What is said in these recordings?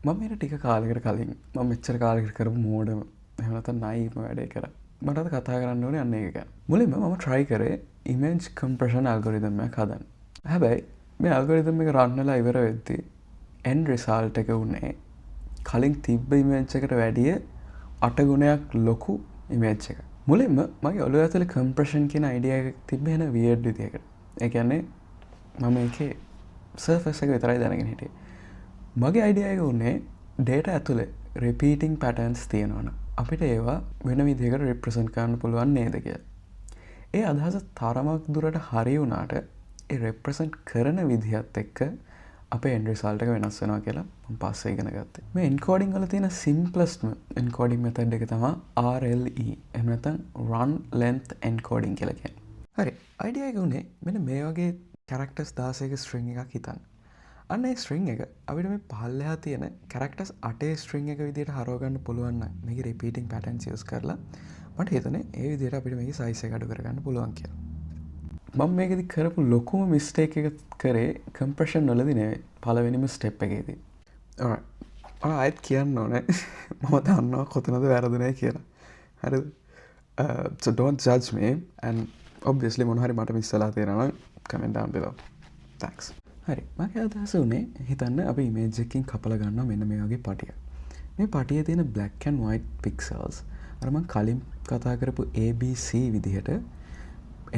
මම මේක ටික කාලෙකට කලින් මම මෙච්චර කාලෙකට කරපු මෝඩම එහෙම නැත්නම් නයිම වැඩේ කරා. මට අද කතා කරන්න ඕනේ අන්න ඒක ගැන. මුලින්ම මම try කරේ image compression algorithm එකක් හදන්න. හැබැයි මේ algorithm එක run වෙලා ඉවර වෙද්දී end result එක උනේ කලින් තිබ්බ image එකට වැඩිය 8 ගුණයක් ලොකු image එකක්. මුලින්ම මගේ ඔළුව ඇතුලේ compression කියන idea එකක් තිබ්බේ වෙන weird විදියකට. ඒ කියන්නේ මම මේකේ surface එක විතරයි දැනගෙන හිටියේ. මගේ idea එක උනේ data ඇතුලේ repeating patterns තියෙනවනේ අපිට ඒවා වෙන විදිහකට represent කරන්න පුළුවන් නේද කියලා. ඒ අදහස තරමක් දුරට හරි වුණාට ඒ represent කරන විදිහත් එක්ක අපේ end result එක වෙනස් වෙනවා කියලා මම පස්සේ ඉගෙන ගත්තා. මේ encoding වල තියෙන simplest encoding method එක තමයි RLE. එහෙම නැත්නම් run length encoding කියලා කියන්නේ. හරි. idea එක උනේ මෙන්න මේ වගේ characters 16ක string එකක් හිතන්න. අන්න ඒ string එක අපිට මේ පහළලා තියෙන characters 8 string එක විදිහට හරව ගන්න පුළුවන් නම් මේකේ repeating patterns use කරලා මට හිතුනේ ඒ විදිහට අපිට මේකේ size එක අඩු කරගන්න පුළුවන් කියලා. මම මේකෙදි කරපු ලොකුම mistake එක කරේ compression වලදී නෙවෙයි පළවෙනිම step එකේදී. alright. ආයෙත් කියන්න ඕනේ මම දන්නවා කොතනද වැරදුනේ කියලා. හරිද? So don't judge me and obviously මොන හරි මට miss වෙලා තියෙනවා නම් comment down below. Thanks. හරි මගේ අදහස උනේ හිතන්න අපි image එකකින් කපලා ගන්නවා මෙන්න මේ වගේ පටියක්. මේ පටියේ තියෙන black and white pixels අර මම කලින් කතා කරපු ABC විදිහට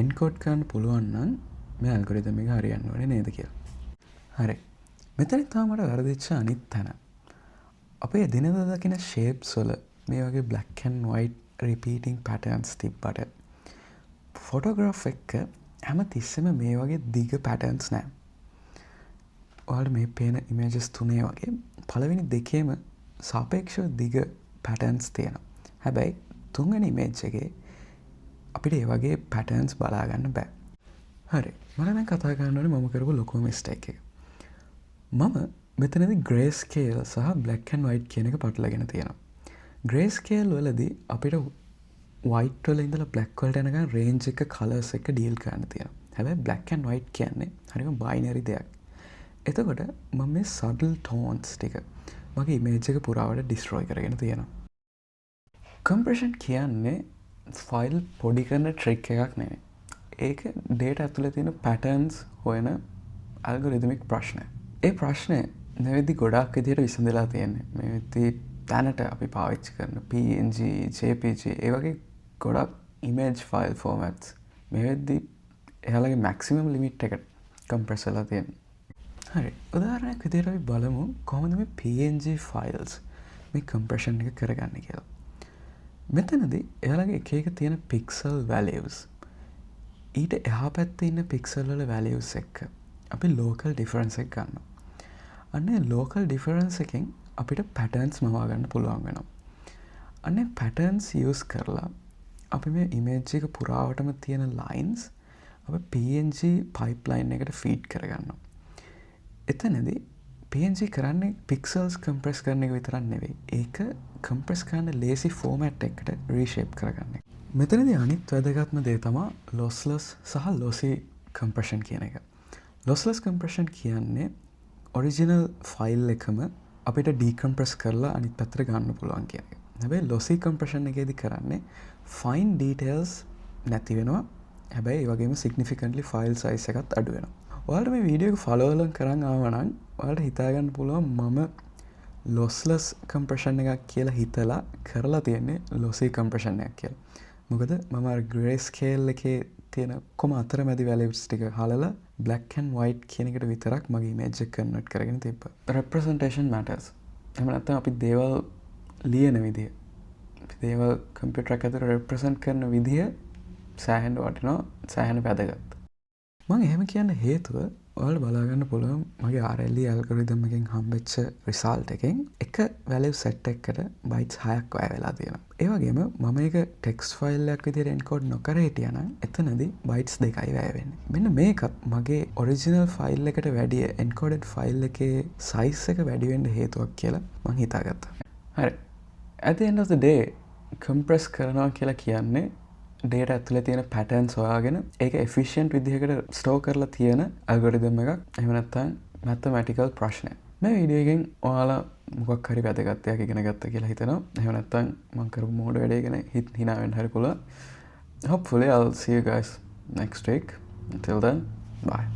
encode කරන්න පුළුවන් නම් මේ algorithm එක හරියන්න ඕනේ නේද කියලා. හරි. මෙතන තමයි මට වැරදිච්ච අනිත් තැන. අපේ දිනදා දකින shapes වල මේ වගේ black and white repeating patterns තිබ්බට photograph එක හැම තිස්සෙම මේ වගේ දිග patterns නැහැ. ඔයාලට මේ පේන images තුනේ වගේ පළවෙනි දෙකේම සාපේක්ෂව දිග patterns තියෙනවා. හැබැයි තුන්වෙනි image එකේ අපිට ඒ වගේ patterns බලා ගන්න බෑ. හරි. මම දැන් කතා කරන්න ඕනේ මම කරපු ලොකුම mistake එක. මම මෙතනදී grayscale සහ black and white කියන එක පටලගෙන තියෙනවා. grayscale වලදී අපිට white වල ඉඳලා black වලට යනකම් range එක colors එක deal කරන්න තියෙනවා. හැබැයි black and white කියන්නේ හරියම binary දෙයක්. එතකොට මම මේ subtle tones ටික මගේ image එක පුරාවට destroy කරගෙන තියෙනවා. compression කියන්නේ file පොඩි කරන trick එකක් නෙවෙයි. ඒක data ඇතුලේ තියෙන patterns හොයන algorithmic ප්‍රශ්නයක්. ඒ ප්‍රශ්නේ නෙවෙයි ගොඩාක් විදිහට විසඳලා තියෙන්නේ. මේ විදිහේ දැනට අපි පාවිච්චි කරන PNG, JPG ඒ වගේ ගොඩක් image file formats මේ වෙද්දී එයාලගේ maximum limit එකට compress වෙලා තියෙනවා. හරි. උදාහරණයක් විදිහට අපි බලමු කොහොමද මේ PNG files මේ compression එක කරගන්නේ කියලා. මෙතනදී එයාලගේ එක එක තියෙන pixel values ඊට එහා පැත්තේ ඉන්න pixel වල values එක්ක අපි local difference එක ගන්නවා. අන්නේ local difference එකෙන් අපිට patterns මවා ගන්න පුළුවන් වෙනවා. අන්නේ patterns use කරලා අපි මේ image එක පුරාවටම තියෙන lines අපි PNG pipeline එකට feed කරගන්නවා. එතනදී PNG කරන්නේ pixels compress කරන එක විතරක් නෙවෙයි. ඒක compress කරන lazy format එකකට reshape කරගන්න එක. මෙතනදී අනිත් වැදගත්ම දේ තමයි lossless සහ lossy compression කියන එක. lossless compression කියන්නේ original file එකම අපිට decompress කරලා අනිත් පැත්තට ගන්න පුළුවන් කියන එක. හැබැයි lossy compression එකේදී කරන්නේ fine details නැති වෙනවා. හැබැයි ඒ වගේම significantly file size එකත් අඩු වෙනවා. ඔයාලට මේ වීඩියෝ එක ෆලෝ කරලා කරන් ආව නම් ඔයාලට හිතා ගන්න පුළුවන් මම lossless compression එකක් කියලා හිතලා කරලා තියෙන්නේ lossy compression එකක් කියලා. මොකද මම අර grayscale එකේ තියෙන කොම අතරමැදි values ටික හලලා black and white කියන එකට විතරක් මගේ image එක convert කරගෙන තිබ්බා. representation matters. එහෙම නැත්නම් අපි දේවල් ලියන විදිය. අපි දේවල් computer එක ඇතුළේ represent කරන විදිය සෑහෙන වටිනවා, සෑහෙන වැදගත්. මම එහෙම කියන්න හේතුව ඔයාලට බලා ගන්න පුළුවන් මගේ RLE algorithm එකෙන් හම්බෙච්ච result එකෙන් එක value set එකකට bytes 6ක් වැය වෙලා තියෙනවා. ඒ වගේම මම ඒක text file එකක් විදිහට encode නොකර හිටියනම් එතනදී bytes 2යි වැය වෙන්නේ. මෙන්න මේකත් මගේ original file එකට වැඩිය encoded file එකේ size එක වැඩි වෙන්න හේතුවක් කියලා මම හිතාගත්තා. හරි. At the end of the day compress කරනවා කියලා කියන්නේ data ඇතුලේ තියෙන patterns හොයාගෙන ඒක efficient විදිහකට store කරලා තියෙන algorithm එකක්. එහෙම නැත්නම් mathematical ප්‍රශ්නයක්. මේ වීඩියෝ එකෙන් ඔයාලා මොකක් හරි වැදගත් දෙයක් ඉගෙන ගත්තා කියලා හිතනවා. එහෙම නැත්නම් මම කරපු මෝඩ වැඩේ ගැන hina වෙන්න හරි පුළුවන්. Hopefully I'll see you guys next week. Until then, bye.